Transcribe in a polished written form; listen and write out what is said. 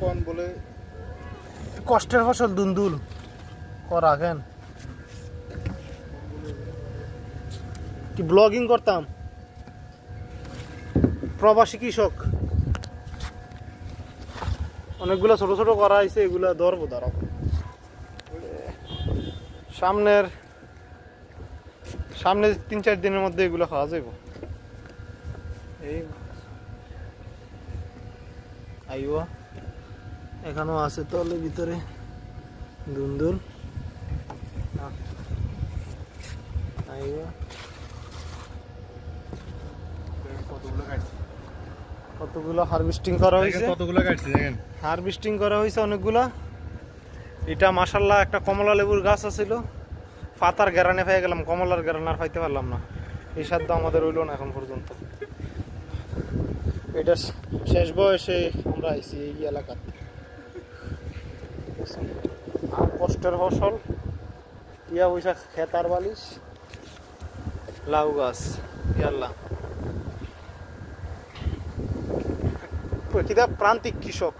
কোন বলে কষ্টের ফসল দুন্দুল করা কেন কি ব্লগিং করতাম প্রবাসী কৃষক অনেকগুলা ছোট ছোট করা হয়েছে এগুলা ধরবো দাঁড়াও সামনে 3-4 দিনের মধ্যে এগুলো খাওয়া যাইব এই আইও এখানেও আছে তলের ভিতরে দুন্দুল আইও কতগুলো হারভেস্টিং করা হয়েছে কতগুলো কাটছি দেখেন হারভেস্টিং করা হয়েছে অনেকগুলা এটা মাশাআল্লাহ একটা কমলা লেবুর গাছ আছিল পাতার গেরানে পেয়ে গেলাম কমলার গেরান আর পাইতে পারলাম না এই সাধ্য আমাদের হইল না এখন পর্যন্ত এটা শেষ বয়সে আমরা আইছি এই এলাকাতে আর কষ্টের ফসল ইয়া পয়সা খেতার বালিশ লাউ গাছ ইয়াল্লা কিতা প্রান্তিক কৃষক